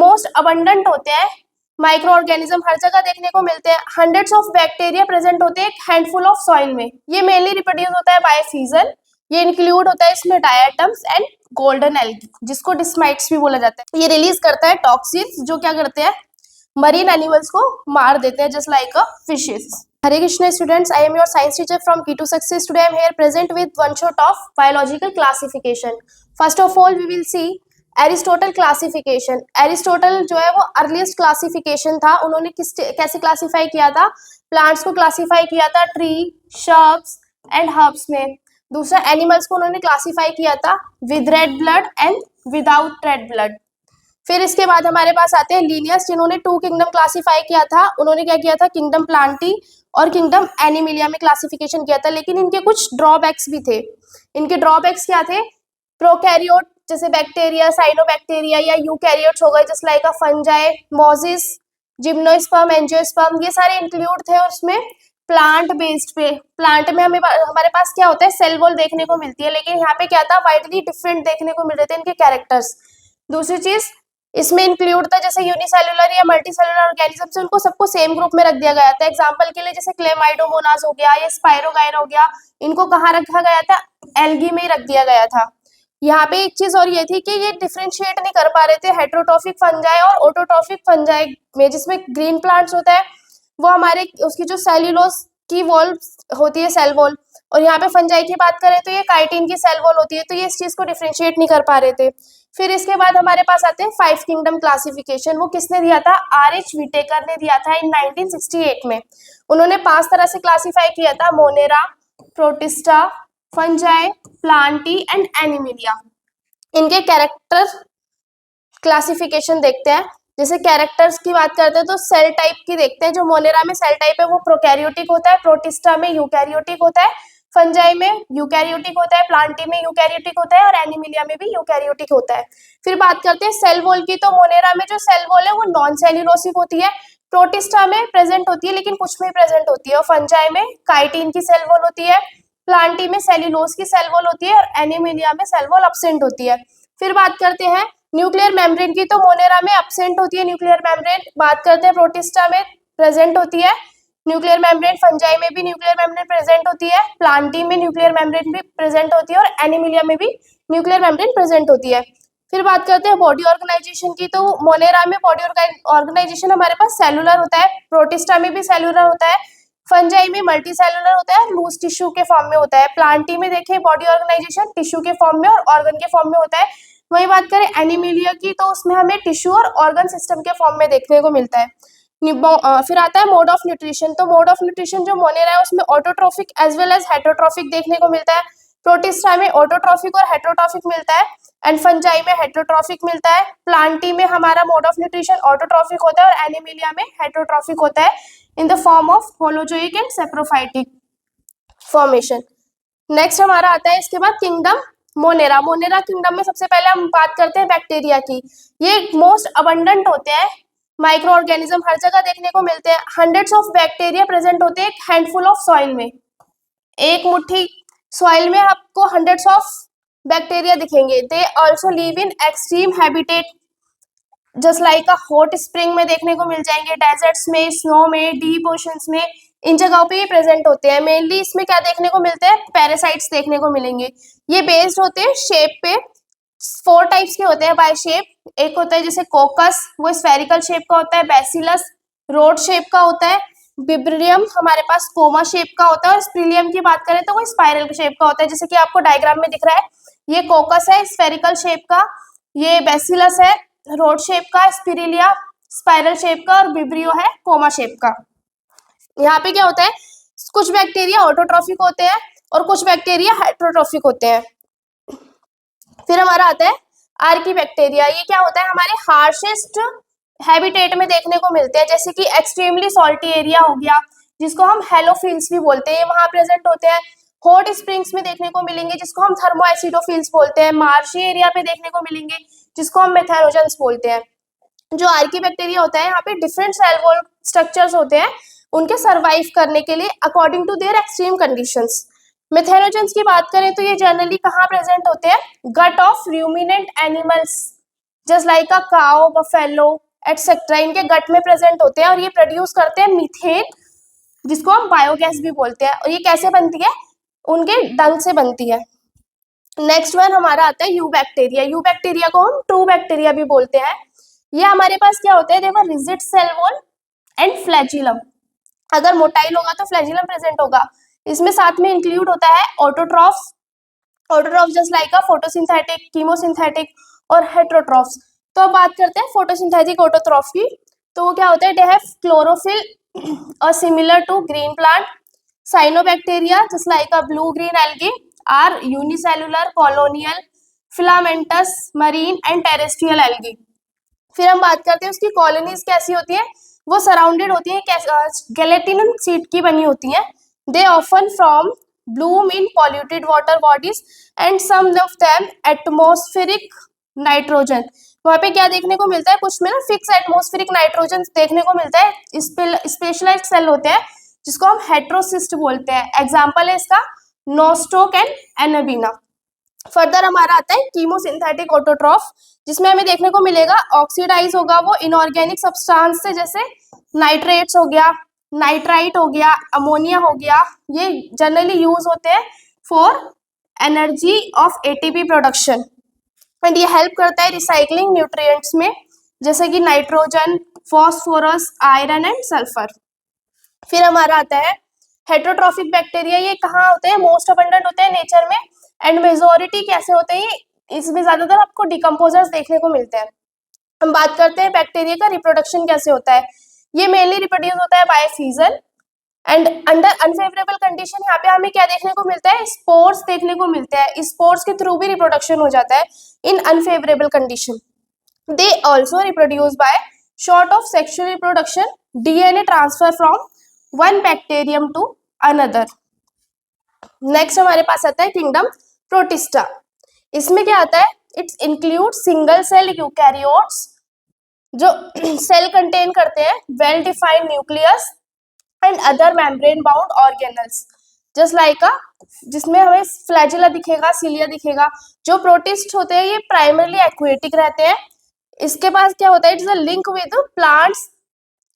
Most abundant होते हैं, micro organism हर जगह देखने को मिलते हैं, हंड्रेड्स ऑफ बैक्टीरिया प्रेजेंट होते हैं एक हैंडफुल ऑफ सॉइल में। ये मेनली रिप्रोड्यूस होता है बाय सीजन। ये इंक्लूड होता है इसमें डायटम्स एंड गोल्डन एल्गी, जिसको डिस्माइट्स भी बोला जाता है। ये रिलीज करता है टॉक्सिन्स जो क्या करते हैं, मरीन एनिमल्स को मार देते हैं, just like a fishes. Hare Krishna students, I am your science teacher from Key to Success. Today I am here present with one shot of biological classification. First of all we will see Aristotle classification. Aristotle जो है वो earliest classification था। उन्होंने कैसे classify किया था, plants को classify किया था ट्री, शर्ब्स एंड हर्ब्स में। दूसरा एनिमल्स को उन्होंने क्लासिफाई किया था with red blood and without red blood. फिर इसके बाद हमारे पास आते हैं लीनियस, जिन्होंने टू किंगडम क्लासिफाई किया था। उन्होंने क्या किया था, किंगडम प्लांटी और किंगडम एनिमिलिया में क्लासिफिकेशन किया था, लेकिन इनके कुछ ड्रॉबैक्स भी थे। इनके ड्रॉबैक्स क्या थे, प्रोकैरियोट जैसे बैक्टीरिया, साइनोबैक्टीरिया या यूकैरियोट्स हो गए जस्ट लाइक अ फंजाई, मोजिस, जिम्नोस्पर्म, एंजियोस्पर्म, ये सारे इंक्लूड थे। और उसमें प्लांट बेस्ड पे, प्लांट में हमारे पास क्या होता है, सेल वॉल देखने को मिलती है, लेकिन यहाँ पे क्या था, वाइडली डिफरेंट देखने को मिल रहे थे इनके कैरेक्टर्स। दूसरी चीज इसमें इंक्लूड था जैसे यूनिसेलुलर या मल्टीसेलुलर ऑर्गेनिजम्स, उनको सबको सेम ग्रुप में रख दिया गया था। एग्जांपल के लिए जैसे क्लेमाइडोमोनास हो गया या स्पाइरोगाइरा हो गया, इनको कहाँ रखा गया था, एल्गी में ही रख दिया गया था। यहाँ पे एक चीज और ये थी कि ये डिफरेंशिएट नहीं कर पा रहे थे हेट्रोट्रोफिक फंजाई और ऑटोट्रोफिक फंजाई में। जिसमें ग्रीन प्लांट्स होता है वो हमारे उसकी जो सेल्यूलोज की वॉल होती है, सेल वॉल, और यहाँ पे फंजाई की बात करें तो ये काइटिन की सेल वॉल होती है, तो ये इस चीज को डिफरेंशिएट नहीं कर पा रहे थे। फिर इसके बाद हमारे पास आते हैं 5 किंगडम क्लासिफिकेशन। वो किसने दिया था, R.H. विटेकर ने दिया था इन 1968 में। उन्होंने 5 तरह से क्लासिफाई किया था, Monera, protista, fungi, Plantae and Animalia. इनके कैरेक्टर क्लासिफिकेशन देखते हैं। जैसे कैरेक्टर्स की बात करते हैं तो सेल टाइप की देखते हैं। जो मोनेरा में सेल टाइप है वो प्रोकैरियोटिक होता है, प्रोटिस्टा में यूकैरियोटिक होता है, फंजाई में यूकैरियोटिक होता है, प्लांटी में यूकैरियोटिक होता है और एनिमिलिया में भी यूकैरियोटिक होता है। फिर बात करते हैं सेल वॉल की, तो मोनेरा में जो सेल वॉल है वो नॉन सेल्यूलोसिक होती है, प्रोटिस्टा में प्रेजेंट होती है लेकिन कुछ में प्रेजेंट होती है, और फंजाई में काइटिन की सेल वॉल होती है, प्लांटी में सेल्यूलोज की सेल वॉल होती है और एनिमिलिया में सेल वॉल एब्सेंट होती है। फिर बात करते हैं न्यूक्लियर मेम्ब्रेन की, तो मोनेरा में एब्सेंट होती है न्यूक्लियर मेम्ब्रेन। बात करते हैं प्रोटिस्टा में प्रेजेंट होती है न्यूक्लियर मेम्ब्रेन, फंजाई में भी न्यूक्लियर मेम्ब्रेन प्रेजेंट होती है, प्लांटी में न्यूक्लियर मेम्ब्रेन भी प्रेजेंट होती है और एनिमिलिया में भी न्यूक्लियर मेम्ब्रेन प्रेजेंट होती है। फिर बात करते हैं बॉडी ऑर्गेनाइजेशन की, तो मोनेरा में बॉडी ऑर्गेनाइजेशन हमारे पास सेलुलर होता है, प्रोटिस्टा में भी सेलुलर होता है, फंजाई में मल्टी सेलुलर होता है, लूज टिश्यू के फॉर्म में होता है, प्लांटी में देखें बॉडी ऑर्गेनाइजेशन टिश्यू के फॉर्म में और ऑर्गन के फॉर्म में होता है। वही बात करें एनिमिलिया की, तो उसमें हमें टिश्यू और ऑर्गन सिस्टम के फॉर्म में देखने को मिलता है। फिर आता है मोड ऑफ न्यूट्रिशन, तो मोड ऑफ न्यूट्रिशन जो मोनेरा है उसमें autotrophic as well as heterotrophic देखने को मिलता है। प्रोटिस्टा में ऑटोट्रोफिक और हेटरोट्रोफिक मिलता है एंड फंजाई में हेटरोट्रोफिक मिलता है। प्लांटी में हमारा मोड ऑफ न्यूट्रिशन ऑटोट्रोफिक होता है और एनिमिलिया में हेटरोट्रोफिक होता है इन the form of holozoic and saprophytic formation. Next हमारा आता है इसके बाद किंगडम मोनेरा। मोनेरा किंगडम में सबसे पहले हम बात करते हैं बैक्टीरिया की। ये मोस्ट अबंडेंट होते हैं, माइक्रो ऑर्गेनिज्म हर जगह देखने को मिलते हैं, हंड्रेड्स ऑफ बैक्टीरिया प्रेजेंट होते हैं एक हैंडफुल ऑफ सॉइल में। एक मुट्ठी सॉइल में आपको हंड्रेड्स ऑफ बैक्टीरिया दिखेंगे। They also live in extreme habitat just like a hot spring में देखने को मिल जाएंगे, डेजर्ट्स में, स्नो में, डीप ओशंस में, इन जगहों पे ये प्रेजेंट होते हैं। मेनली इसमें क्या देखने को मिलते हैं, पैरासाइट्स देखने को मिलेंगे। ये बेस्ड होते हैं शेप पे, 4 टाइप्स के होते हैं बाय शेप। एक होता है जैसे कोकस, वो स्फेरिकल शेप का होता है, बैसिलस रोड शेप का होता है, विब्रियम हमारे पास कोमा शेप का होता है और स्पिलियम की बात करें तो वो स्पाइरल शेप का होता है, जैसे कि आपको डायग्राम में दिख रहा है। ये कोकस है स्फेरिकल शेप का, ये बैसिलस है रोड शेप का, स्पिरिलिया स्पाइरल शेप का और विब्रियो है कोमा शेप का। यहाँ पे क्या होता है, कुछ बैक्टीरिया ऑटोट्रोफिक होते हैं और कुछ बैक्टीरिया हेटरोट्रोफिक होते हैं। फिर हमारा आता है आर्की बैक्टीरिया। ये क्या होता है, हमारे हार्शेस्ट हैबिटेट में देखने को मिलते हैं, जैसे कि एक्सट्रीमली सॉल्टी एरिया हो गया जिसको हम हेलोफिल्स भी बोलते हैं, वहां प्रेजेंट होते हैं। हॉट स्प्रिंग्स में देखने को मिलेंगे जिसको हम थर्मोएसिडोफिल्स बोलते हैं। मार्शी एरिया पे देखने को मिलेंगे जिसको हम मेथेनोजेंस बोलते हैं। जो आर्की बैक्टीरिया होता है यहाँ पे डिफरेंट सेल वॉल स्ट्रक्चर्स होते हैं उनके सर्वाइव करने के लिए according to their extreme conditions. Methanogens की बात करें तो ये जनरली कहाँ प्रेजेंट होते हैं, gut of ruminant animals, just like a cow, buffalo etcetera, इनके गट में प्रेजेंट होते हैं और ये प्रोड्यूस करते हैं मीथेन, जिसको हम बायोगैस भी बोलते हैं। और ये कैसे बनती है? उनके डंग से बनती है। नेक्स्ट वन हमारा आता है यू बैक्टीरिया। यू बैक्टीरिया को हम ट्रू बैक्टीरिया भी बोलते हैं। ये हमारे पास क्या होते हैं? देखो, rigid cell wall and flagellum. अगर मोटाइल होगा तो फ्लैजिलम प्रेजेंट होगा। इसमें साथ में इंक्लूड होता है ऑटोट्रॉफ्स, ऑटोट्रॉफ्स जस्ट लाइक अ फोटोसिंथेटिक, कीमोसिंथेटिक और हेट्रोट्रॉफ्स। तो अब बात करते हैं फोटोसिंथेटिक ऑटोट्रॉफ की। तो वो क्या होता है? दे हैव क्लोरोफिल और similar to green plant. Cyanobacteria just like a blue green algae are unicellular, colonial, filamentous, marine and terrestrial algae. फिर हम बात करते हैं उसकी कॉलोनीज कैसी होती है। वो सराउंडेड होती है गेलेटिन सीट की बनी होती है। They often from bloom in polluted water bodies and some of them atmospheric nitrogen. वहां पे क्या देखने को मिलता है? कुछ में ना फिक्स एटमॉस्फेरिक नाइट्रोजन देखने को मिलता है। स्पेशलाइज्ड सेल होते हैं जिसको हम हेट्रोसिस्ट बोलते हैं। एग्जाम्पल है इसका नोस्टोक एंड एनाबीना। फर्दर हमारा आता है कीमोसिंथेटिक ऑटोट्रॉफ, जिसमें हमें देखने को मिलेगा ऑक्सीडाइज होगा वो इनऑर्गेनिक सब्सटेंस से, जैसे नाइट्रेट्स हो गया, नाइट्राइट हो गया, अमोनिया हो गया। ये जनरली यूज होते हैं for energy of ATP production and ये हेल्प करता है रिसाइकलिंग न्यूट्रिएंट्स में, जैसे कि nitrogen, phosphorus, iron and sulphur. फिर हमारा आता है हेट्रोट्रॉफिक बैक्टीरिया। ये कहाँ होते हैं? मोस्ट अबंडेंट होते हैं नेचर में एंड मेजोरिटी कैसे होते हैं? इसमें ज्यादातर आपको डिकम्पोजर्स देखने को मिलते हैं। हम बात करते हैं बैक्टीरिया का रिप्रोडक्शन कैसे होता है। ये मेनली रिप्रोड्यूस होता है bye fusion and under unfavourable condition. यहाँ पे हमें क्या देखने को मिलता है? स्पोर्स देखने को मिलते हैं। स्पोर्स के थ्रू भी रिप्रोडक्शन हो जाता है in unfavourable condition. They also reproduce by short of sexual reproduction, DNA transfer from one bacterium to another. Next हमारे पास आता है किंगडम प्रोटिस्टा। इसमें क्या आता है? It's include single cell eukaryotes जो सेल कंटेन करते हैं well defined nucleus and other membrane bound organelles, just like जिसमें हमें फ्लैजिला दिखेगा, सिलिया दिखेगा। जो प्रोटिस्ट होते हैं ये प्राइमरली एक्वेटिक रहते हैं। इसके पास क्या होता है? It's a link with plants,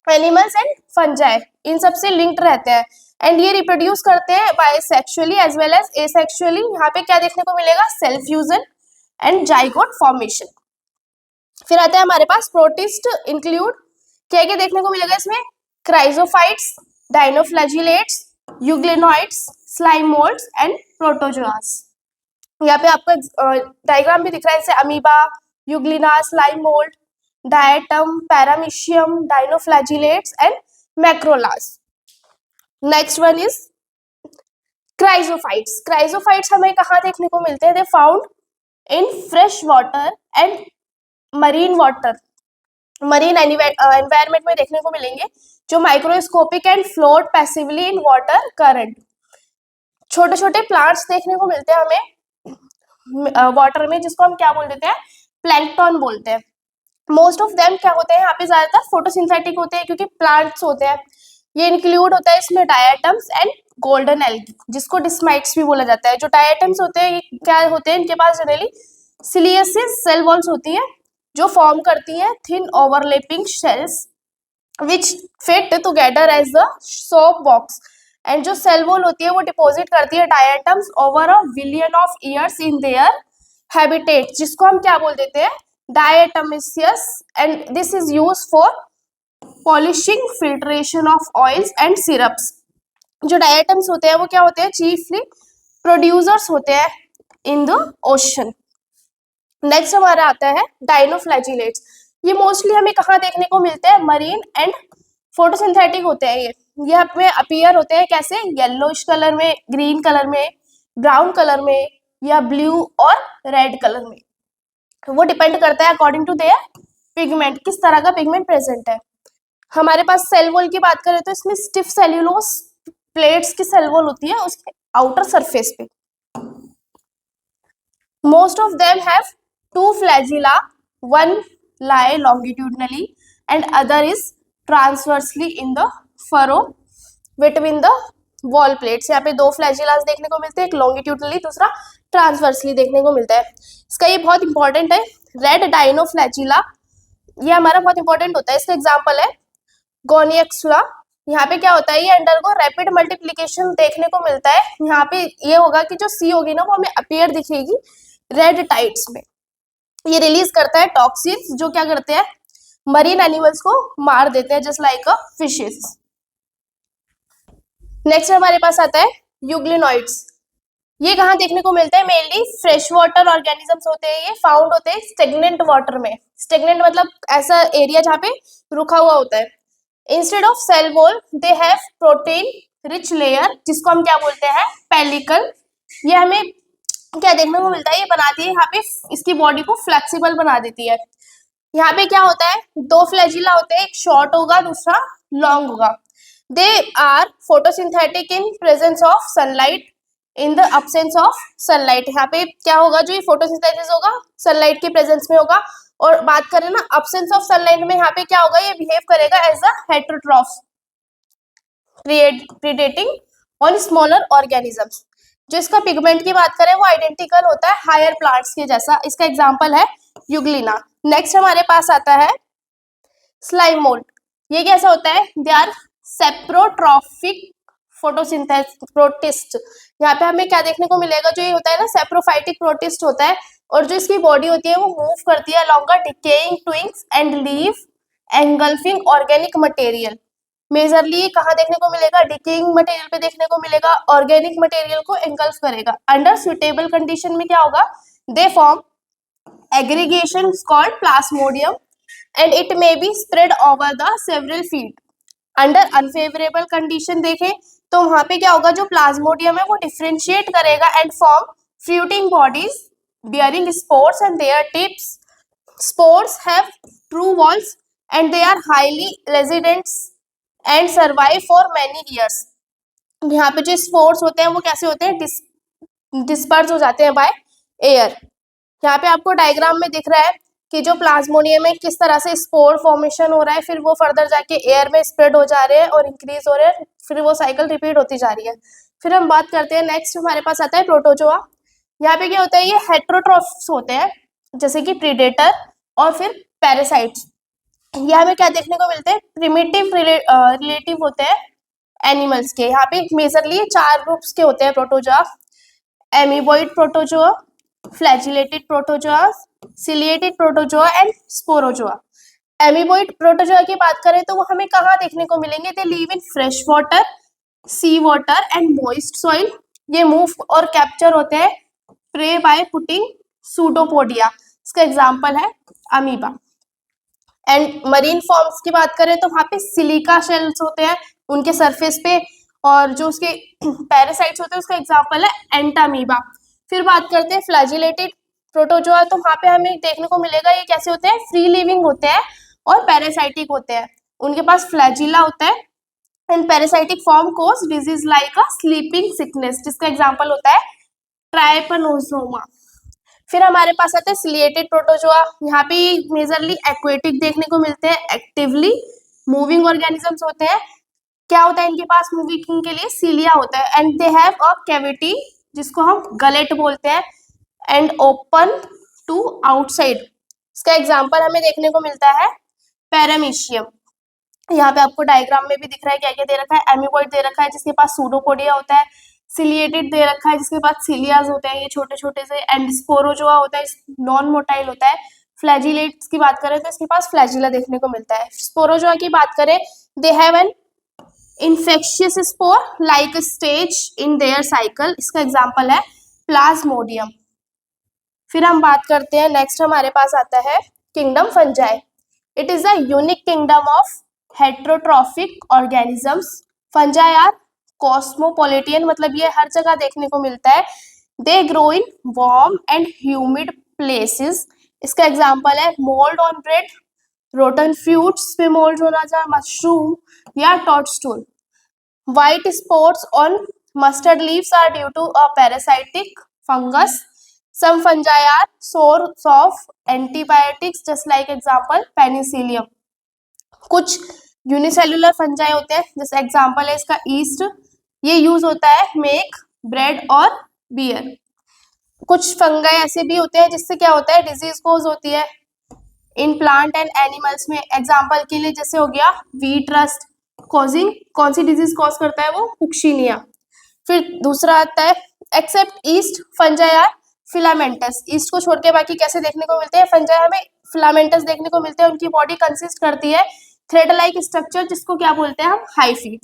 animals and fungi, इन सबसे लिंक्ड रहते हैं एंड ये रिप्रोड्यूस करते हैं by sexually as well as asexually. यहाँ पे क्या देखने को मिलेगा? Cell fusion and zygote formation. फिर आता है हमारे पास प्रोटिस्ट इंक्लूड क्या क्या देखने को मिलेगा इसमें? Chrysophytes, dinoflagellates, euglenoids, slime moulds and protozoas. यहाँ पे आपको डायग्राम भी दिख रहा है, जैसे amoeba, euglena, slime mould, diatom, paramecium, dinoflagellates and macrolas. Next one is chrysophytes. Chrysophytes हमें कहाँ देखने को मिलते हैं? They found in fresh water and marine water, marine environment में देखने को मिलेंगे, जो microscopic and float passively in water current. छोटे छोटे प्लांट्स देखने को मिलते हैं हमें वाटर में, जिसको हम क्या बोल देते हैं? प्लैंकटन बोलते हैं। मोस्ट ऑफ देम क्या होते हैं? यहाँ पे ज्यादातर फोटोसिंथेटिक होते हैं क्योंकि प्लांट्स होते हैं। ये इंक्लूड होता है इसमें डायटम्स एंड गोल्डन एल्गी, जिसको डिस्माइट्स भी बोला जाता है। जो डायटम्स होते हैं ये क्या होते हैं? इनके पास जनरली सिलियसिस सेल वॉल्स होती है जो फॉर्म करती है thin overlapping shells which fit together as the soap box. And जो सेल वॉल होती है वो डिपॉजिट करती है diatoms over a billion of years in their habitat, जिसको हम क्या बोल देते हैं? Diatomaceous. And this is use for polishing, filtration of oils and syrups. जो डायटम्स होते हैं वो क्या होते हैं? चीफली प्रोड्यूसर्स होते हैं इन द ओशन। नेक्स्ट हमारा आता है डाइनोफ्लैजिलेट्स। ये मोस्टली हमें कहाँ देखने को मिलते हैं? मरीन एंड फोटोसिंथेटिक होते हैं। ये हमें अपीयर होते हैं कैसे? येलोइश कलर में, ग्रीन कलर में, ब्राउन कलर में या ब्लू और रेड कलर में। वो डिपेंड करता है अकॉर्डिंग टू देयर पिगमेंट, किस तरह का पिगमेंट प्रेजेंट है। हमारे पास सेल वॉल की बात करें तो इसमें स्टिफ सेल्यूलोस प्लेट्स की सेल वॉल होती है उसके आउटर सरफेस पे। Most of them have two flagella, one lie longitudinally and other is transversely in the furrow between the wall plates। यहाँ पे दो फ्लैजिलास देखने को मिलते हैं, एक लॉन्गिट्यूडनली दूसरा ट्रांसवर्सली देखने को मिलता है। इसका ये बहुत इंपॉर्टेंट है, रेड डाइनोफ्लैजिला, ये हमारा बहुत इंपॉर्टेंट होता है। इसका एग्जाम्पल है गोनियक्सुला। यहाँ पे क्या होता है, ये अंडरगो रैपिड मल्टीप्लिकेशन देखने को मिलता है। यहाँ पे ये होगा कि जो सी होगी ना वो हमें अपीयर दिखेगी रेड टाइड्स में। ये रिलीज करता है टॉक्सिन्स जो क्या करते हैं, मरीन एनिमल्स को मार देते हैं, जस्ट लाइक अ फिशेस। नेक्स्ट हमारे पास आता है यूग्लिनॉइड्स। ये कहाँ देखने को मिलता है, मेनली फ्रेश वाटर ऑर्गेनिजम्स होते हैं, ये फाउंड होते हैं स्टेगनेंट वाटर में। स्टेगनेंट मतलब ऐसा एरिया जहाँ पे रुका हुआ होता है। Instead of cell wall they have protein rich layer, जिसको हम क्या बोलते हैं, पेलिकल। ये हमें क्या देखने को मिलता है, ये बनाती है यहाँ पे इसकी बॉडी को फ्लेक्सिबल बना देती है। यहाँ पे क्या होता है, दो फ्लैजिला होते हैं, एक शॉर्ट होगा दूसरा लॉन्ग होगा। They are photosynthetic in presence of sunlight, in the absence of sunlight. यहाँ पे क्या होगा, जो ये फोटोसिंथेसिस होगा सनलाइट के प्रेजेंस में होगा। और बात करें ना अब्सेंस ऑफ सनलाइट में, यहाँ पे क्या होगा, ये बिहेव करेगा as a heterotroph, predating on smaller organisms. जो इसका पिगमेंट की बात करें वो आइडेंटिकल होता है हायर प्लांट्स के जैसा। इसका एग्जांपल है यूग्लिना। नेक्स्ट हमारे पास आता है स्लाइम मोल्ड। ये कैसा होता है, they are saprotrophic photosynthesis protist. यहाँ पे हमें क्या देखने को मिलेगा, जो ये होता है ना सेप्रोफाइटिक प्रोटिस्ट होता है, और जो इसकी बॉडी होती है वो मूव करती है along a decaying twigs and leave engulfing organic material. Majorly कहाँ देखने को मिलेगा, डिकेइंग मटेरियल पे देखने को मिलेगा, ऑर्गेनिक मटेरियल को एंगल्फ करेगा। अंडर सुटेबल कंडीशन में क्या होगा, they form aggregations called plasmodium and it may be spread over the several feet. Under unfavourable condition देखें तो वहां पे क्या होगा, जो प्लाज्मोडियम है वो डिफ्रेंशिएट करेगा and form fruiting bodies bearing spores and their tips. Spores have true walls and they are highly resident and survive for many years. यहाँ पे जो स्पोर्स होते हैं वो कैसे होते हैं, डिस्पर्स हो जाते हैं बाय एयर। यहाँ पे आपको डायग्राम में दिख रहा है कि जो प्लाज्मोडियम में किस तरह से स्पोर फॉर्मेशन हो रहा है, फिर वो फर्दर जाके एयर में स्प्रेड हो जा रहे हैं और इंक्रीज हो रहे हैं, फिर वो साइकिल रिपीट होती जा रही है। फिर हम बात करते हैं, नेक्स्ट हमारे पास आता है प्रोटोजोआ। यहाँ पे क्या होता है, ये हेटेरोट्रॉफ्स होते हैं जैसे कि प्रीडेटर और फिर पैरासाइट्स। ये हमें क्या देखने को मिलते हैं, प्रिमिटिव रिलेटिव होते हैं एनिमल्स के। यहाँ पे मेजरली 4 ग्रुप्स के होते हैं protozoa, amoeboid protozoa, flagellated protozoa, ciliated protozoa and Sporozoa. Amoeboid protozoa की बात करें तो वो हमें कहाँ देखने को मिलेंगे, they live in fresh water, sea water and moist soil. ये मूव और कैप्चर होते हैं प्रे बाय पुटिंग सूडोपोडिया। इसका एग्जांपल है अमीबा। एंड मरीन फॉर्म्स की बात करें तो वहाँ पे सिलिका शेल्स होते हैं उनके सरफेस पे, और जो उसके पैरासाइट्स होते हैं उसका एग्जांपल है एंटामीबा। फिर बात करते हैं फ्लैजिलेटेड प्रोटोजोआ, तो वहाँ पे हमें देखने को मिलेगा ये कैसे होते हैं, फ्री लिविंग होते हैं और पैरासाइटिक होते हैं। उनके पास फ्लैजिला होता है and parasitic form cause disease like a sleeping sickness, जिसका एग्जांपल होता है ट्राइपनोसोमा। फिर हमारे पास आता है सिलिएटेड प्रोटोजोआ। यहाँ पे मेजरली एक्वेटिक देखने को मिलते हैं, एक्टिवली मूविंग ऑर्गेनिजम्स होते हैं। क्या होता है इनके पास मूविंग के लिए, सीलिया होता है and they have a cavity जिसको हम गलेट बोलते हैं एंड ओपन टू आउटसाइड। इसका एग्जांपल हमें देखने को मिलता है पैरामीशियम। यहाँ पे आपको डायग्राम में भी दिख रहा है क्या क्या दे रखा है, एमीबॉइड दे रखा है जिसके पास सूडोपोडिया होता है, सिलिएटेड दे रखा है जिसके पास सिलियाज होते हैं ये छोटे छोटे से, एंड स्पोरोजोआ होता है नॉन मोटाइल होता है। फ्लैजिलेट्स की बात करें तो इसके पास फ्लैजिला देखने को मिलता है। स्पोरोजोआ की बात करें, they have an infectious spore like stage in their cycle। इसका एग्जांपल है प्लाज्मोडियम। फिर हम बात करते हैं, नेक्स्ट हमारे पास आता है kingdom fungi. It is a unique kingdom of heterotrophic organisms. Fungi are cosmopolitan, मतलब ये हर जगह देखने को मिलता है। They grow in warm and humid places. इसका एग्जांपल है mould on bread, rotten fruits पे मोल्ड होना चाहिए, मशरूम या toadstool. White spots on mustard leaves are due to a parasitic fungus. Some fungi are source of antibiotics, just like example penicillium. कुछ unicellular fungi होते हैं, जैसे example है इसका ईस्ट। ये यूज होता है मेक ब्रेड और बियर। कुछ फंगाई ऐसे भी होते हैं जिससे क्या होता है, डिजीज कोज होती है इन प्लांट एंड एनिमल्स में। एग्जाम्पल के लिए जैसे हो गया वीट रस्ट, कॉजिंग, कौन सी डिजीज कॉज करता है वो, पुक्शीनिया। फिर दूसरा आता है except yeast fungi are filamentous. Yeast को छोड़ के बाकी कैसे देखने को मिलते हैं फंजाई, हमें फिलामेंटस देखने को मिलते हैं। उनकी बॉडी कंसिस्ट करती है थ्रेड लाइक स्ट्रक्चर, जिसको क्या बोलते हैं हम, हाइफी।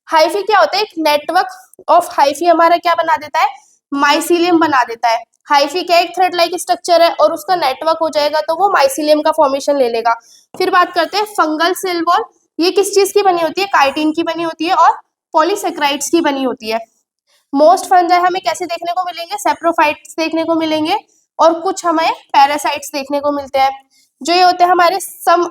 हाइफी क्या होता है, एक नेटवर्क ऑफ हाइफी हमारा क्या बना देता है, माइसीलियम बना देता है। हाइफी क्या एक थ्रेड लाइक स्ट्रक्चर है और उसका नेटवर्क हो जाएगा तो वो माइसीलियम का फॉर्मेशन ले लेगा। फिर बात करते हैं फंगल सेल वॉल। ये किस चीज की बनी होती है, काइटिन की बनी होती है और पॉलीसेक्राइड्स की बनी होती है। मोस्ट फंजाई हमें कैसे देखने को मिलेंगे, सेप्रोफाइट्स देखने को मिलेंगे और कुछ हमें पैरासाइट्स देखने को मिलते हैं। जो ये होते हैं हमारे सम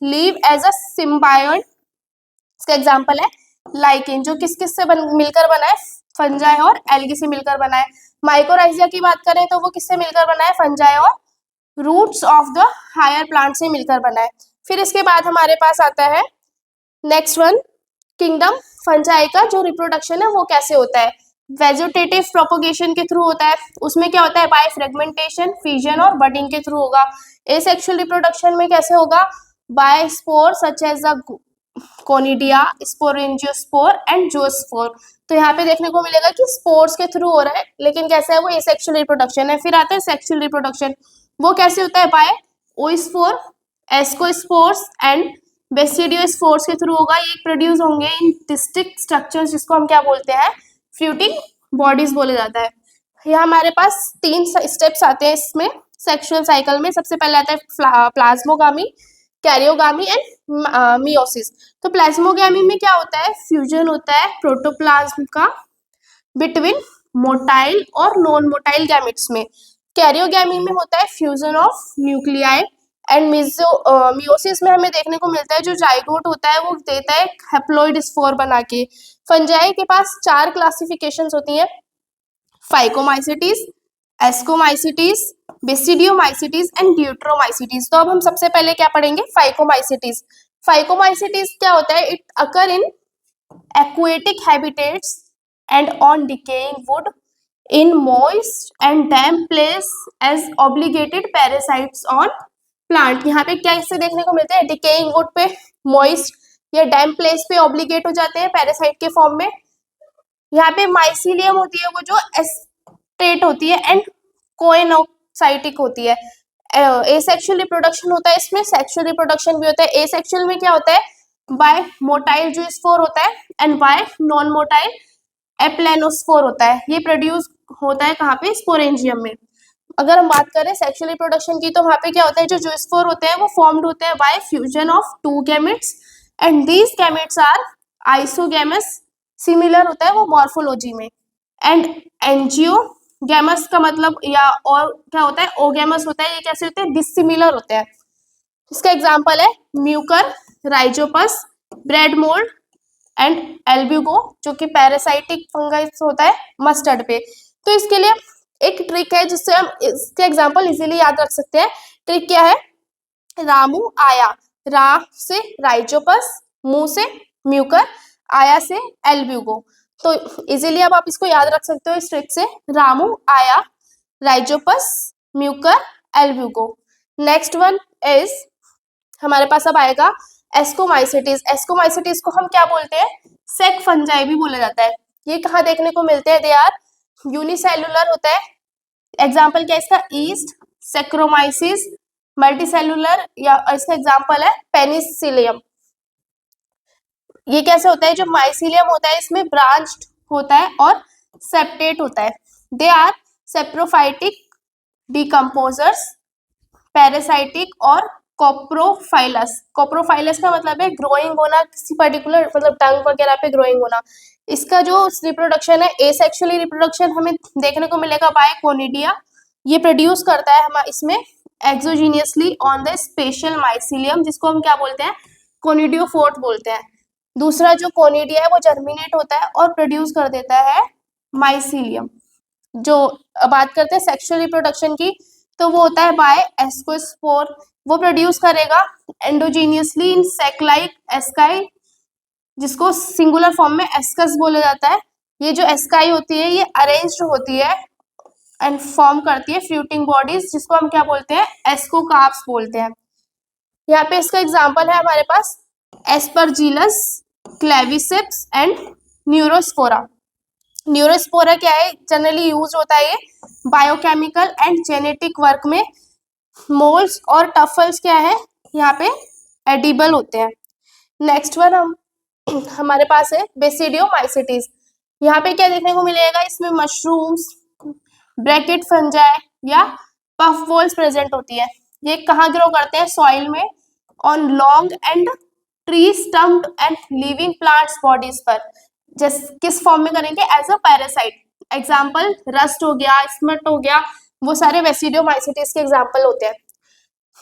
लीव एज अ सिम्बायोट। इसका एग्जांपल है लाइकेन, जो किस किस से मिलकर बना है, फंजाई और एल्गी से मिलकर बना है। माइकोराइजिया की बात करें तो वो किससे मिलकर बना है, फंजाई और roots of the higher plant से मिलकर बना है। फिर इसके बाद हमारे पास आता है नेक्स्ट वन, किंगडम फंजाई का जो रिप्रोडक्शन है वो कैसे होता है, वेजिटेटिव प्रोपोगेशन के थ्रू होता है। उसमें क्या होता है, बाय फ्रेगमेंटेशन, फिजन और बडिंग के थ्रू होगा। एसेक्सुअल रिप्रोडक्शन में कैसे होगा, by spore such as the conidia, sporangiospore and zoospore. तो यहाँ पे देखने को मिलेगा कि स्पोर्स के थ्रू हो रहा है, लेकिन कैसे है वो, एसेक्सुअल रिप्रोडक्शन है। फिर आता है सेक्सुअल रिप्रोडक्शन, वो कैसे होता है, बाय ओस्पोर, एस्कोस्पोर्स एंड बेसिडियोस्पोर्स के थ्रू होगा। ये प्रोड्यूस होंगे इन डिस्टिक स्ट्रक्चर्स, जिसको हम क्या बोलते हैं, फ्रूटिंग बॉडीज बोले जाता है। यहाँ हमारे पास 3 स्टेप्स आते हैं इसमें सेक्सुअल साइकिल में। सबसे पहले आता है प्लाज्मोगामी, कैरियोगामी एंड मियोसिस। तो प्लाज्मोगामी में क्या होता है, फ्यूजन होता है प्रोटोप्लाज्म का बिटवीन मोटाइल और नॉन मोटाइल गैमेट्स में। कैरियोगामी में होता है fusion of nuclei and meiosis में हमें देखने को मिलता है जो जाइगोट होता है वो देता है हैप्लॉइड स्पोर बना के। फंजाई के पास 4 क्लासिफिकेशंस होती हैं, phycomycetes, ascomycetes, basidiomycetes and Deuteromycetes. तो अब हम सबसे पहले क्या पढ़ेंगे, फाइकोमाइसिटीज। फाइकोमाइसिटीज क्या होता है, it occur in aquatic habitats and on decaying wood in moist and damp place as obligated parasites on plant। यहाँ पे क्या इससे देखने को मिलते हैं, decaying wood पे, moist या damp place पे obligate हो जाते हैं पैरासाइट के फॉर्म में। यहाँ पे माइसीलियम होती है वो जो एस्टेट होती है एंड कोएनोसाइटिक होती है। एसेक्सुअल रिप्रोडक्शन होता है इसमें, सेक्सुअल रिप्रोडक्शन भी होता है। एसेक्सुअल में क्या होता है, बाय मोटाइल जो स्पोर होता है and bye non motile aplanospore होता है। ये प्रोड्यूस होता है कहाँ पे, स्पोरेंजियम में। अगर हम बात करें सेक्सुअल रिप्रोडक्शन की तो वहाँ पे क्या होता है, जो स्पोर होते हैं वो फॉर्म्ड होते हैं by fusion of 2 gametes and these gametes are isogamous, similar होता है वो मॉर्फोलॉजी में। एंड एंजियोगैमस का मतलब या और क्या होता है, ओगैमस होता है। ये कैसे होते हैं, डिसिमिलर होते हैं। इसका एग्जांपल है Mucor, Rhizopus, bread mould and Albugo, जो कि पैरासाइटिक फंगस होता है मस्टर्ड पे। तो इसके लिए एक ट्रिक है जिससे हम इसके एग्जांपल इजीली याद रख सकते हैं। ट्रिक क्या है, रामू आया, रा से राइजोपस, मू से म्यूकर, आया से एल्ब्यूगो। तो इजीली अब आप इसको याद रख सकते हो इस ट्रिक से, रामू आया, Rhizopus, Mucor, Albugo. Next one is हमारे पास अब आएगा एस्कोमाइसिटीज। एस्कोमाइसिटीज को हम क्या बोलते हैं, सेक फंजाई भी बोला जाता है। ये कहाँ देखने को मिलते हैं, दे आर यूनिसेलुलर होता है। एग्जांपल क्या है इसका, ईस्ट, सेक्रोमाइसिस, मल्टीसेलुलर, या इसका एग्जांपल है पेनिसिलियम। ये कैसे होता है, जो माइसिलियम होता है इसमें ब्रांच्ड होता है और सेप्टेट होता है। They are saprophytic, decomposers, parasitic और कोप्रोफाइलस। कोप्रोफाइलस का मतलब है ग्रोइंग होना, किसी पर्टिकुलर मतलब टंग वगैरह पे ग्रोइंग होना। इसका जो रिप्रोडक्शन है, एसेक्सुअली रिप्रोडक्शन हमें देखने को मिलेगा बाय कोनिडिया। ये प्रोड्यूस करता है हम इसमें एक्सोजीनियसली ऑन द स्पेशल माइसिलियम, जिसको हम क्या बोलते हैं, कोनिडियोफोर्ट बोलते हैं। दूसरा जो कोनिडिया है वो जर्मिनेट होता है और प्रोड्यूस कर देता है माइसिलियम। जो बात करते हैं सेक्सुअल रिप्रोडक्शन की, तो वो होता है बाय एस्कोस्पोर। वो प्रोड्यूस करेगा एंडोजीनियसली इन सेक लाइक एस्काई, जिसको सिंगुलर फॉर्म में एस्कस बोला जाता है। ये जो एस्काई होती है ये अरेंज्ड होती है एंड फॉर्म करती है फ्रूटिंग बॉडीज, जिसको हम क्या बोलते हैं, एस्कोकार्प्स बोलते हैं। यहाँ पे इसका एग्जांपल है हमारे पास एस्परजिलस, क्लेविसिप्स एंड न्यूरोस्पोरा। न्यूरोस्पोरा क्या है, जनरली यूज होता है ये बायोकेमिकल एंड जेनेटिक वर्क में। मोल्स और टफल्स क्या है, यहाँ पे एडिबल होते हैं। नेक्स्ट वन हमारे पास है बेसिडियोमाइसिटीज। यहाँ पे क्या देखने को मिलेगा, इसमें मशरूम्स, ब्रैकेट फंजाई या पफ बॉल्स प्रेजेंट होती है। ये कहाँ ग्रो करते हैं, सॉइल में, on long and tree stumped and living plants bodies पर। जिस किस फॉर्म में करेंगे, as a parasite. Example rust हो गया, स्मट हो गया, वो सारे वेसिडियोमाइसिटीज के एग्जाम्पल होते हैं।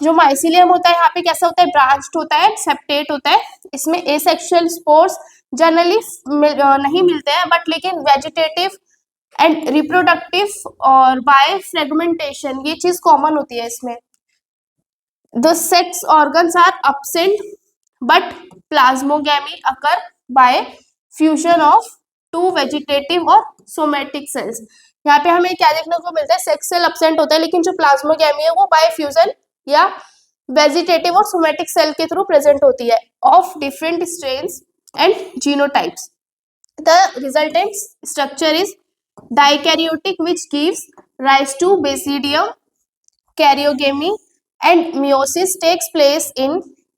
जो माइसिलियम होता है यहाँ पे कैसा होता है, ब्रांच्ड होता है, सेप्टेट होता है। इसमें एसेक्सुअल स्पोर्स जनरली नहीं मिलते हैं, बट लेकिन वेजिटेटिव एंड रिप्रोडक्टिव और बाय फ्रेगमेंटेशन ये चीज कॉमन होती है इसमें। The sex organs are absent but plasmogamy occur by fusion of two vegetative और सोमेटिक सेल्स। यहाँ पे हमें क्या देखने को मिलता है, सेक्स सेल absent होता है, लेकिन जो प्लाज्मोगैमी है वो बाय फ्यूजन या वेजिटेटिव और सोमेटिक सेल के थ्रू प्रेजेंट होती है, of different strains and genotypes. The resultant structure is dikaryotic which gives rise to basidium, karyogamy and meiosis takes place in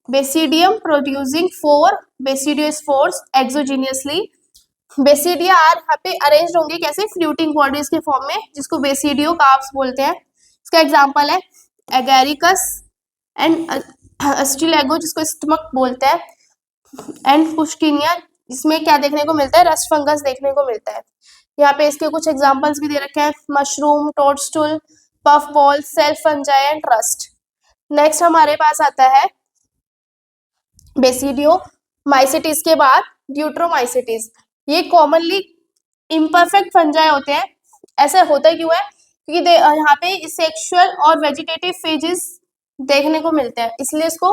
basidium producing 4 basidiospores exogenously. Basidia are यहाँ पे arrange होंगे कैसे, fluting bodies के form में, जिसको basidio carps बोलते हैं। इसका एग्जांपल है एगेरिकस एंड अस्टिलेगो, जिसको स्टमक बोलते हैं, एंड पुष्किनिया, जिसमें क्या देखने को मिलता है, रस्ट फंगस देखने को मिलता है। यहाँ पे इसके कुछ एग्जांपल्स भी दे रखे हैं, mushroom, toadstool, puff ball, shelf fungi and rust. Next हमारे पास आता है बेसिडियोमाइसिटीज के बाद ड्यूट्रोमाइसिटीज। ये कॉमनली इम्परफेक्ट फंजाई होते हैं। ऐसा होता क्यों है, क्योंकि यहाँ पे सेक्सुअल और वेजिटेटिव फेजेस देखने को मिलते हैं, इसलिए इसको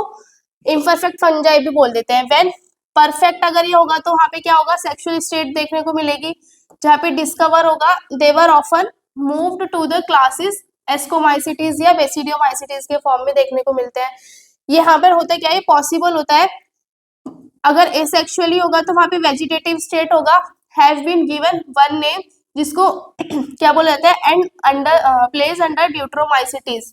इम्परफेक्ट फंजाई भी बोल देते हैं। व्हेन परफेक्ट अगर ये होगा तो वहाँ पे क्या होगा, सेक्सुअल स्टेट देखने को मिलेगी। जहाँ पे डिस्कवर होगा, they were often moved to the classes ascomycetes या बेसिडियोमाइसिटीज के फॉर्म में देखने को मिलते हैं। ये यहाँ पर होता है क्या, ये पॉसिबल होता है अगर एसेक्सुअली होगा तो वहाँ पे वेजिटेटिव स्टेट होगा, have been given one name, जिसको क्या बोला जाता है, and under place under deuteromycetes.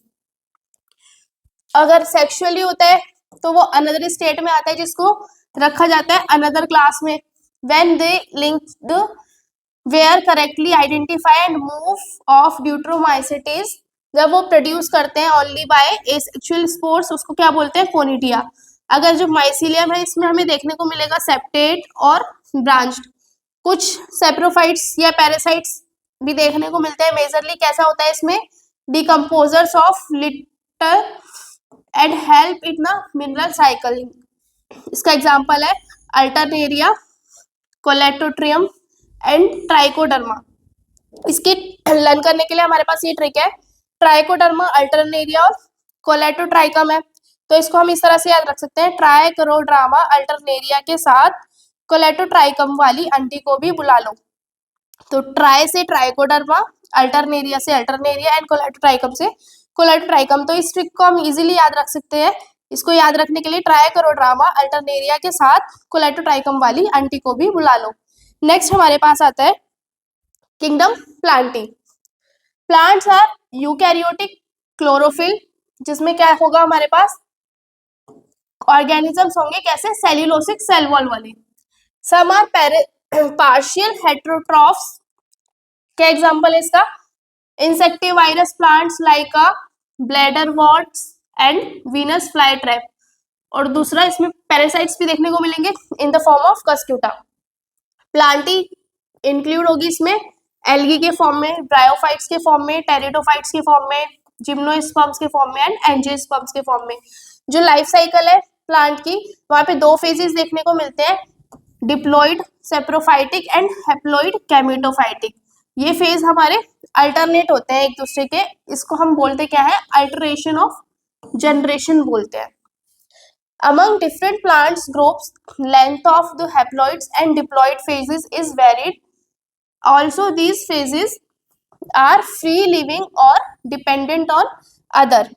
अगर सेक्सुअली होता है तो वो अनदर स्टेट में आता है, जिसको रखा जाता है अनदर क्लास में। When they linked were correctly identify and move of deuteromycetes, जब वो प्रोड्यूस करते हैं ओनली बाय एसेक्सुअल स्पोर्स, उसको क्या बोलते हैं, कोनिडिया। अगर जो माइसिलियम है इसमें हमें देखने को मिलेगा सेप्टेट और ब्रांच्ड। कुछ सेप्रोफाइट्स या पैरासाइट्स भी देखने को मिलते हैं। मेजरली कैसा होता है इसमें, decomposers of litre and help in the mineral cycling. इसका एग्जांपल है अल्टरनेरिया, कोलेटोट्रियम एंड ट्राइकोडर्मा। इसके लर्न करने के लिए हमारे पास ये ट्रिक है, ट्राइकोडर्मा, अल्टरनेरिया और कोलेटोट्राइकम है, तो इसको हम इस तरह से याद रख सकते हैं, ट्राइकोडर्मा अल्टरनेरिया के साथ कोलेटोट्राइकम वाली आंटी को भी बुला लो। तो ट्राई से ट्राइकोडर्मा, अल्टरनेरिया से अल्टरनेरिया एंड कोलेटोट्राइकम से कोलेटोट्राइकम। तो इस ट्रिक को हम इजीली याद रख सकते हैं। इसको याद रखने के लिए ट्राइकोडर्मा अल्टरनेरिया के साथ कोलेटोट्राइकम वाली आंटी को भी बुला लो। नेक्स्ट हमारे पास आता है kingdom plantae. Plants are eukaryotic chlorophyll, जिसमें क्या होगा, हमारे पास ऑर्गेनिजम्स होंगे कैसे, सेल्यूलोसिक सेल वॉल वाले। Some are partial heterotrophs. क्या एग्जांपल है इसका, insectivorous plants like a bladder worts and Venus fly trap. और दूसरा इसमें पैरासाइट्स भी देखने को मिलेंगे in the form of Cuscuta. Plantae include होगी इसमें एल्गी के फॉर्म में, ब्रायोफाइट्स के फॉर्म में, टेरिडोफाइट्स के फॉर्म में, जिम्नोस्पर्म्स के फॉर्म में एंड एंजियोस्पर्म्स के फॉर्म में। जो लाइफ साइकिल है प्लांट की, वहां पे 2 फेजेस देखने को मिलते हैं, diploid saprophytic and haploid gametophytic. ये फेज हमारे अल्टरनेट होते हैं एक दूसरे के, इसको हम बोलते क्या है, अल्टरेशन ऑफ जनरेशन बोलते हैं। Among different plants groups, length of the haploids and diploid phases is varied. Also, these phases are free living or dependent on other,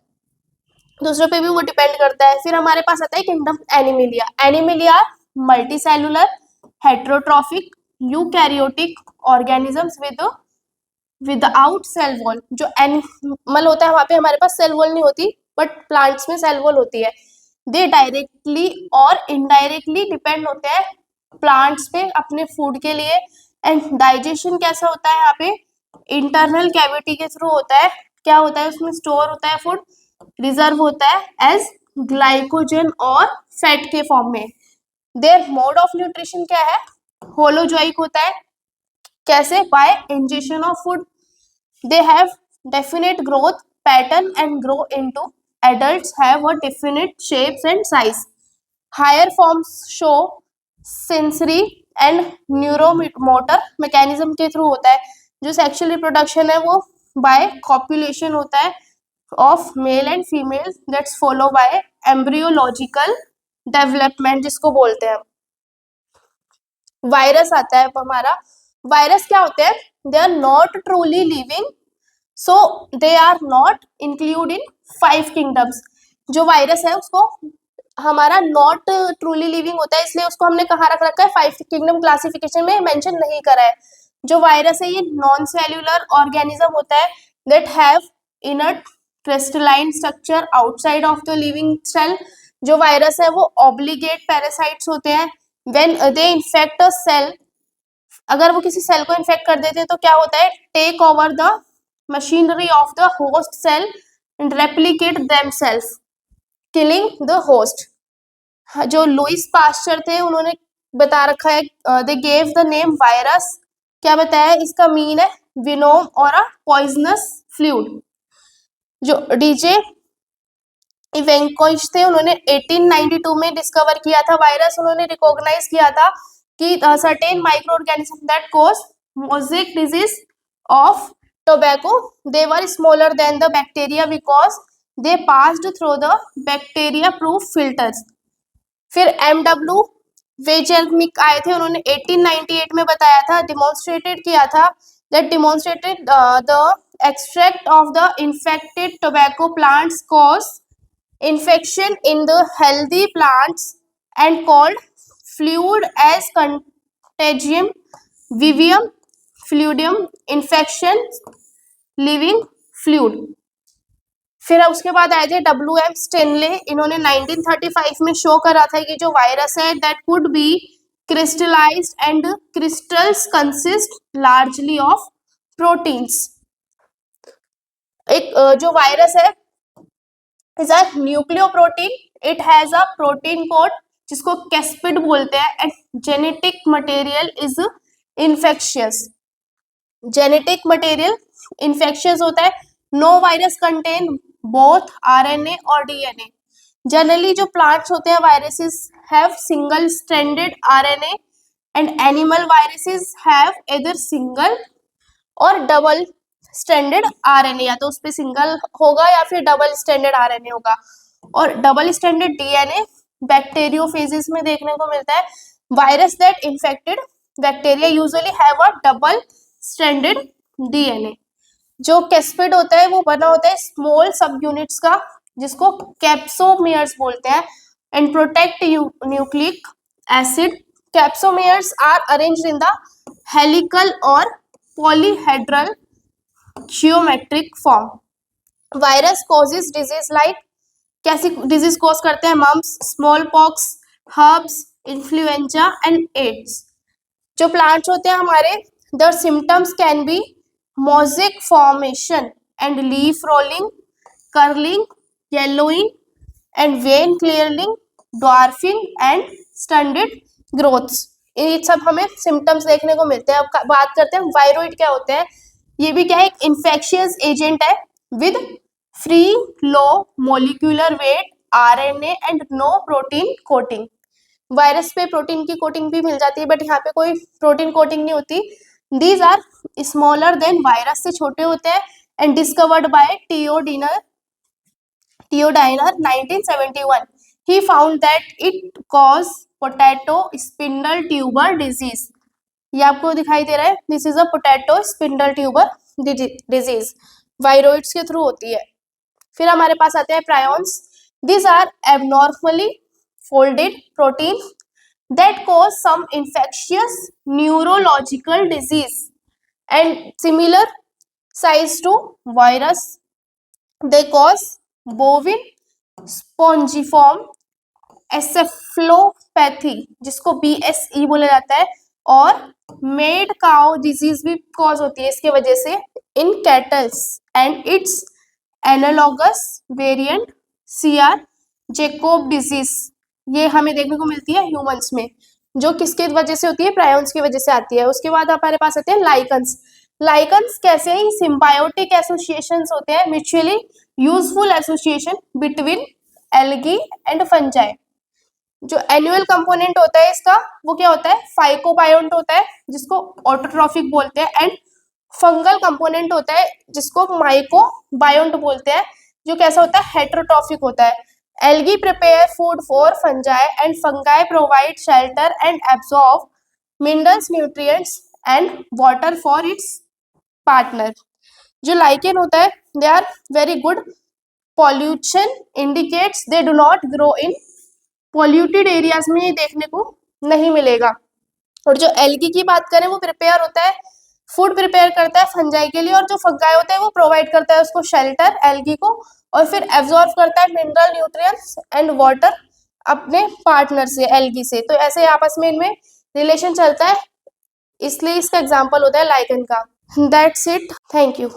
दूसरों पे भी वो डिपेंड करता है। फिर हमारे पास आता है kingdom animalia. Animalia multi cellular heterotrophic eukaryotic organisms without cell wall. जो एनिमल होता है वहां पे हमारे पास सेल वॉल नहीं होती, बट प्लांट्स में सेल वॉल होती है। दे डायरेक्टली और इनडायरेक्टली डिपेंड होते हैं प्लांट्स पे अपने फूड के लिए। एंड डाइजेशन कैसा होता है यहाँ पे, इंटरनल कैविटी के थ्रू होता है। क्या होता है उसमें, स्टोर होता है फूड, रिजर्व होता है एज ग्लाइकोजन और फैट के फॉर्म में। देयर मोड ऑफ न्यूट्रिशन क्या है, होलोजोइक होता है। कैसे, bye injection of food. They have definite growth pattern and grow into adults have a definite shapes and size. Higher forms show sensory and neuromotor mechanism के through होता है। जो sexual reproduction है वो बाय कॉपुलेशन होता है of male and female, that's follow by embryological development जिसको बोलते हैं। वायरस आता है हमारा। वायरस क्या होते हैं, they are not truly living, so they are not include in 5 kingdoms. जो वायरस है उसको हमारा नॉट ट्रूली लिविंग होता है, इसलिए उसको हमने कहाँ रख रखा है, 5 किंगडम क्लासिफिकेशन में मेंशन नहीं करा है। जो वायरस है ये नॉन सेल्यूलर ऑर्गेनिज्म होता है that have inert crystalline structure outside of the living cell. जो वायरस है वो ऑब्लिगेट पैरासाइट्स होते हैं। When they infect a cell, अगर वो किसी सेल को इन्फेक्ट कर देते हैं तो क्या होता है, take over the machinery of the host cell and replicate themselves killing the host. जो लुइस पास्चर थे उन्होंने बता रखा है, they gave the name virus. क्या बताया, इसका मीन है venom or a poisonous fluid. जो डीजे इवेंकोइच थे उन्होंने 1892 में डिस्कवर किया था वायरस। उन्होंने रिकॉग्नाइज किया था कि certain micro organism that cause mosaic disease of tobacco, they were smaller than the bacteria because they passed through the bacteria proof filters. फिर MW वेजेल्मिक आए थे, उन्होंने 1898 में बताया था, डिमॉन्स्ट्रेटेड किया था, that demonstrated the extract of the infected tobacco plants cause infection in the healthy plants and called fluid as contagium vivium fluidium infection living fluid. फिर उसके बाद आए थे WM स्टेनले, इन्होंने 1935 में शो करा था कि जो वायरस है that could be crystallized and crystals consist largely of proteins. एक जो वायरस है is a nucleoprotein, it has a protein coat जिसको कैस्पिड बोलते हैं and genetic material is infectious. Genetic material infectious होता है। No virus contain both RNA और DNA। Generally जो प्लांट्स होते हैं viruses have single stranded RNA and animal viruses have either single or double stranded RNA, या तो उस पे सिंगल होगा या फिर डबल स्ट्रैंडेड RNA होगा। और डबल स्ट्रैंडेड DNA बैक्टीरियोफेजेस में देखने को मिलता है। Virus that infected bacteria usually have a double stranded DNA। जो कैस्पिड होता है वो बना होता है स्मॉल सब यूनिट्स का जिसको कैप्सोमेयर्स बोलते हैं and protect nucleic acid. Capsomeres are arranged in the helical और polyhedral geometric form. Virus causes disease like, कैसी डिजीज कॉज करते हैं, mumps, small pox, herpes, influenza and AIDS. जो प्लांट्स होते हैं हमारे, the symptoms can be mosaic formation and leaf rolling, curling, yellowing and vein clearing, dwarfing and stunted growths। ये सब हमें सिम्टम्स देखने को मिलते हैं। अब बात करते हैं वायरोइड क्या होते हैं। ये भी क्या है, एक इन्फेक्शियस एजेंट है with free low molecular weight RNA and no protein coating. Virus पे प्रोटीन की कोटिंग भी मिल जाती है बट यहाँ पे कोई प्रोटीन कोटिंग नहीं होती। These are smaller than virus से छोटे होते हैं and discovered by Teodiner 1971. He found that it cause potato spindle tuber disease। ये आपको दिखाई दे रहा है, this is a potato spindle tuber disease, viroids के थ्रू होती है। फिर हमारे पास आते हैं prions. These are abnormally folded protein that cause some infectious neurological disease and similar size to virus. They cause bovine spongiform एसेफ्लोपैथी, जिसको BSE बोला जाता है, और मेड काउ डिजीज भी कॉज होती है इसके वजह से इन kettles, and it's analogous variant CR Jakob disease, ये हमें देखने को मिलती है ह्यूमंस में, जो किसके वजह से होती है, प्रायोन्स की वजह से आती है। उसके बाद हमारे पास आते हैं लाइकन्स। लाइकन्स कैसे हैं? सिम्बायोटिक एसोसिएशंस होते हैं, mutually useful association between algae and fungi. जो एनुअल कंपोनेंट होता है इसका वो क्या होता है? फाइकोबायोंट होता है, जिसको ऑटोट्रॉफिक बोलते हैं, एंड फंगल कंपोनेंट होता है जिसको माइकोबायोंट बोलते हैं, जो कैसा होता है? हेटेरोट्रॉफिक होता है। Algae prepare food for fungi and fungi provide shelter and absorb minerals, nutrients and water for its partner. जो लाइकेन होता है, they are very good pollution indicates they do not grow in polluted areas में, ये देखने को नहीं मिलेगा। और जो एल्गी की बात करें, वो प्रिपेयर होता है, फूड प्रिपेयर करता है फंजाई के लिए, और जो फंगाई होता है वो प्रोवाइड करता है उसको शेल्टर, एल्गी को, और फिर एब्जॉर्ब करता है मिनरल, न्यूट्रिएंट्स एंड वाटर अपने पार्टनर से, एल्गी से। तो ऐसे आपस में इनमें रिलेशन चलता है, इसलिए इसका एग्जाम्पल होता है लाइकन का। That's it, thank you.